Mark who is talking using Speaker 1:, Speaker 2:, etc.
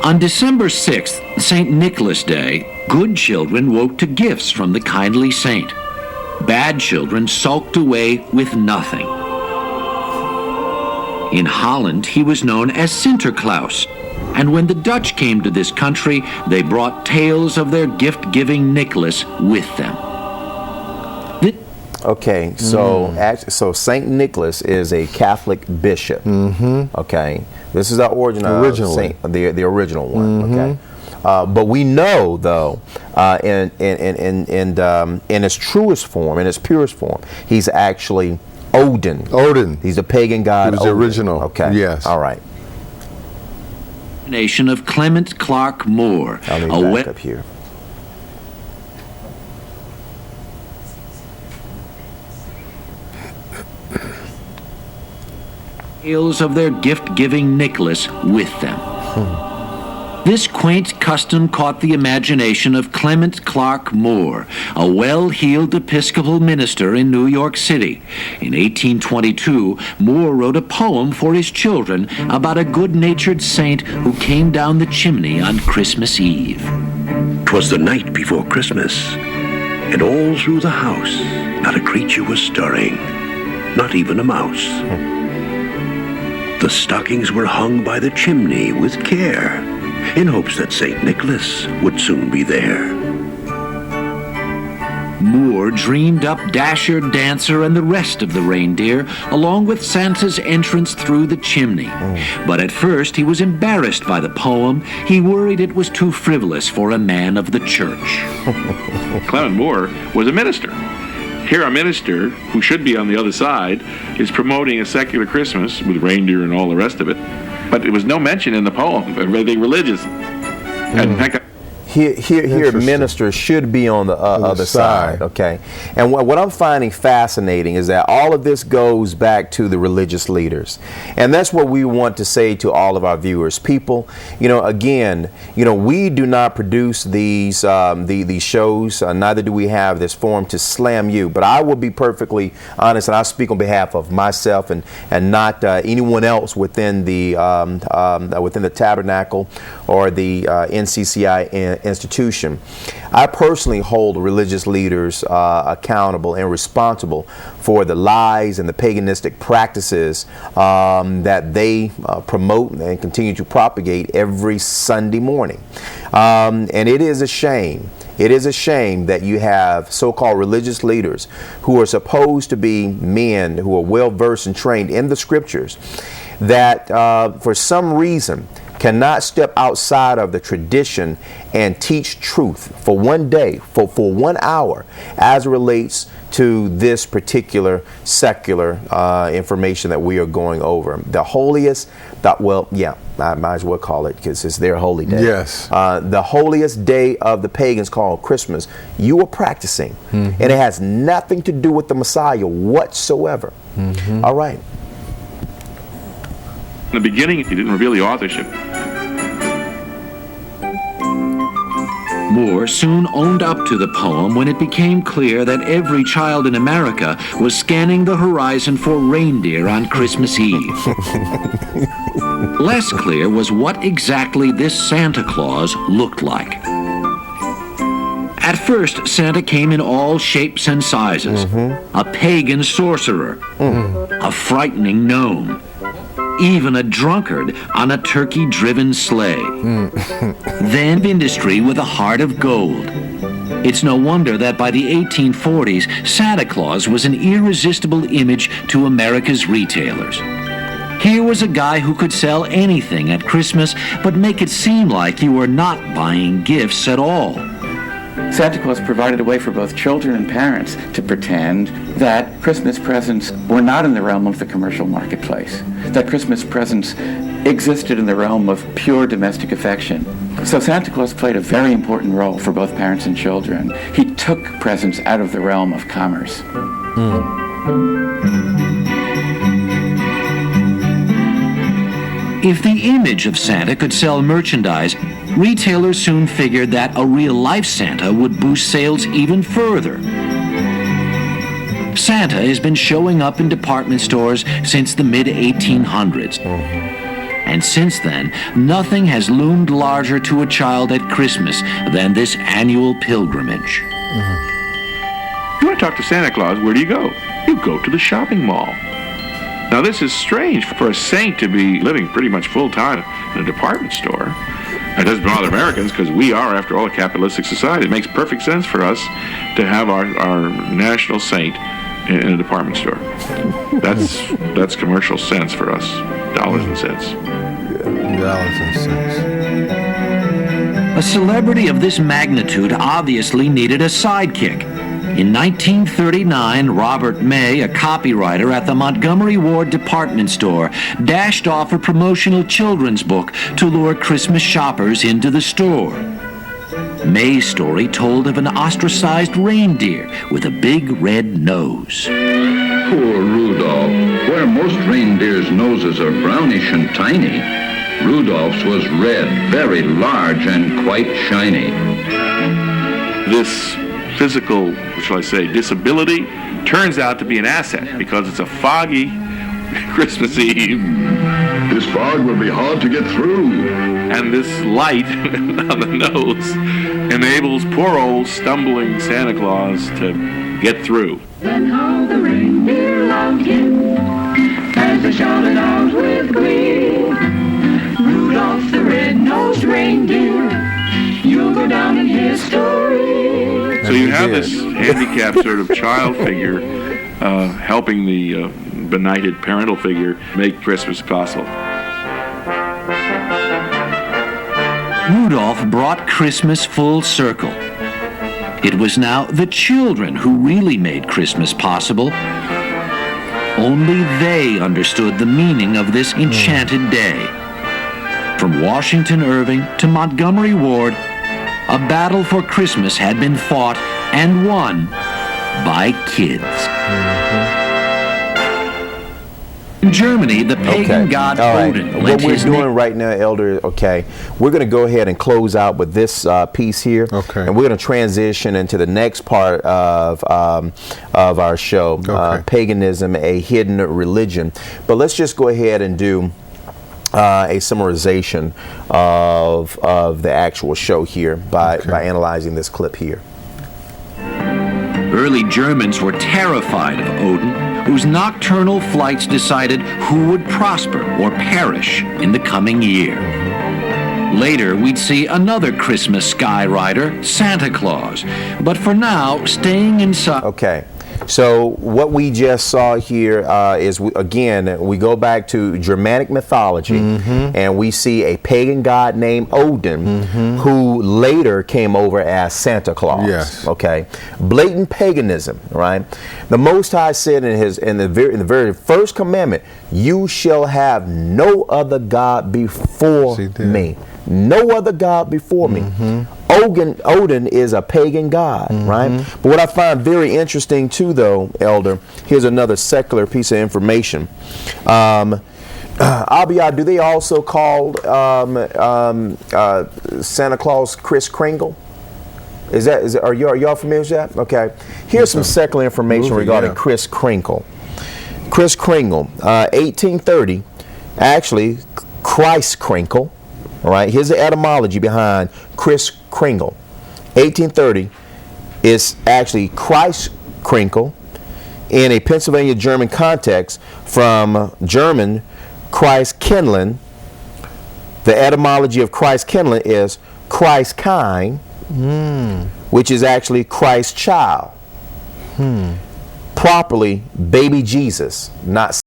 Speaker 1: On December 6th, St. Nicholas Day, good children woke to gifts from the kindly saint. Bad children sulked away with nothing. In Holland, he was known as Sinterklaas, and when the Dutch came to this country, they brought tales of their gift-giving Nicholas with them.
Speaker 2: Okay, so Saint Nicholas is a Catholic bishop. Okay, this is the origin of Saint, the original one. Okay, but we know though, in its truest form, in its purest form, he's actually Odin.
Speaker 3: Odin.
Speaker 2: He's a pagan god.
Speaker 3: He was
Speaker 2: Odin.
Speaker 3: the original.
Speaker 2: Okay.
Speaker 3: Yes.
Speaker 2: All right.
Speaker 1: Nation of Clement Clark Moore.
Speaker 2: I'll leave back up here.
Speaker 1: Tales of their gift-giving Nicholas with them. This quaint custom caught the imagination of Clement Clark Moore, a well-heeled Episcopal minister in New York City. In 1822, Moore wrote a poem for his children about a good-natured saint who came down the chimney on Christmas Eve.
Speaker 4: 'Twas the night before Christmas, and all through the house not a creature was stirring, not even a mouse. The stockings were hung by the chimney with care, in hopes that St. Nicholas would soon be there.
Speaker 1: Moore dreamed up Dasher, Dancer, and the rest of the reindeer, along with Santa's entrance through the chimney. But at first he was embarrassed by the poem. He worried it was too frivolous for a man of the church.
Speaker 5: Clement Moore was a minister. Here a minister, who should be on the other side, is promoting a secular Christmas with reindeer and all the rest of it. But there was no mention in the poem of anything religious. And in fact,
Speaker 2: Here ministers should be on the other side, okay? And what I'm finding fascinating is that all of this goes back to the religious leaders. And that's what we want to say to all of our viewers. People, again, we do not produce these shows, neither do we have this forum to slam you. But I will be perfectly honest, and I speak on behalf of myself and not anyone else within the Tabernacle or the NCCI institution. I personally hold religious leaders accountable and responsible for the lies and the paganistic practices that they promote and continue to propagate every Sunday morning. And it is a shame. It is a shame that you have so-called religious leaders who are supposed to be men who are well-versed and trained in the scriptures that for some reason cannot step outside of the tradition and teach truth for one day, for 1 hour, as it relates to this particular secular information that we are going over. The holiest, I might as well call it because it's their holy day.
Speaker 3: Yes.
Speaker 2: The holiest day of the pagans called Christmas, you are practicing. And it has nothing to do with the Messiah whatsoever. All right.
Speaker 5: in the beginning, he didn't reveal the authorship.
Speaker 1: Moore soon owned up to the poem when it became clear that every child in America was scanning the horizon for reindeer on Christmas Eve. Less clear was what exactly this Santa Claus looked like. At first, Santa came in all shapes and sizes. A pagan sorcerer, a frightening gnome, even a drunkard on a turkey-driven sleigh. Then industry with a heart of gold. It's no wonder that by the 1840s, Santa Claus was an irresistible image to America's retailers. Here was a guy who could sell anything at Christmas, but make it seem like you were not buying gifts at all.
Speaker 6: Santa Claus provided a way for both children and parents to pretend that Christmas presents were not in the realm of the commercial marketplace, that Christmas presents existed in the realm of pure domestic affection. So Santa Claus played a very important role for both parents and children. He took presents out of the realm of commerce.
Speaker 1: If the image of Santa could sell merchandise, retailers soon figured that a real-life Santa would boost sales even further. Santa has been showing up in department stores since the mid-1800s. And since then, nothing has loomed larger to a child at Christmas than this annual pilgrimage.
Speaker 5: You want to talk to Santa Claus, where do you go? You go to the shopping mall. Now, this is strange for a saint to be living pretty much full-time in a department store. It doesn't bother Americans because we are, after all, a capitalistic society. It makes perfect sense for us to have our national saint in a department store. That's commercial sense for us, dollars and cents.
Speaker 3: Dollars and cents.
Speaker 1: A celebrity of this magnitude obviously needed a sidekick. In 1939, Robert May, a copywriter at the Montgomery Ward department store, dashed off a promotional children's book to lure Christmas shoppers into the store. May's story told of an ostracized reindeer with a big red nose.
Speaker 7: Poor Rudolph. Where most reindeers' noses are brownish and tiny, Rudolph's was red, very large, and quite shiny.
Speaker 5: This physical, shall I say, disability turns out to be an asset because it's a foggy Christmas Eve.
Speaker 7: This fog will be hard to get through.
Speaker 5: And this light on the nose enables poor old stumbling Santa Claus to get through.
Speaker 8: Then how the reindeer loved him as they shouted out with glee. Rudolph the red-nosed reindeer, you'll go down in history.
Speaker 5: So you have this handicapped sort of child figure helping the benighted parental figure make Christmas possible.
Speaker 1: Rudolph brought Christmas full circle. It was now the children who really made Christmas possible. Only they understood the meaning of this enchanted day. From Washington Irving to Montgomery Ward, a battle for Christmas had been fought and won by kids. In Germany, the pagan god Odin
Speaker 2: What
Speaker 1: lent
Speaker 2: we're
Speaker 1: his
Speaker 2: doing right now, Elder, we're going to go ahead and close out with this piece here.
Speaker 3: Okay.
Speaker 2: And we're going to transition into the next part of our show, Paganism, a Hidden Religion. But let's just go ahead and do a summarization of the actual show here by analyzing this clip here.
Speaker 1: Early Germans were terrified of Odin, whose nocturnal flights decided who would prosper or perish in the coming year. Later, we'd see another Christmas sky rider, Santa Claus. But for now, staying inside...
Speaker 2: Okay. So what we just saw here is, we go back to Germanic mythology, and we see a pagan god named Odin, who later came over as Santa Claus.
Speaker 3: Yes.
Speaker 2: Okay. Blatant paganism, right? The Most High said in the very first commandment, "You shall have no other god before me." No other god before me. Odin is a pagan god, right? But what I find very interesting too, though, Elder, here's another secular piece of information. Abiyah, do they also call Santa Claus Kris Kringle? Are y'all familiar with that? Okay. Here's some secular information regarding Kris Kringle. Kris Kringle, 1830, actually Christ Kringle. All right, here's the etymology behind Kris Kringle. 1830 is actually Christ Kringle in a Pennsylvania German context from German Christ Kindlen. The etymology of Christ Kindlen is Christ kind, which is actually Christ child. Properly, baby Jesus, not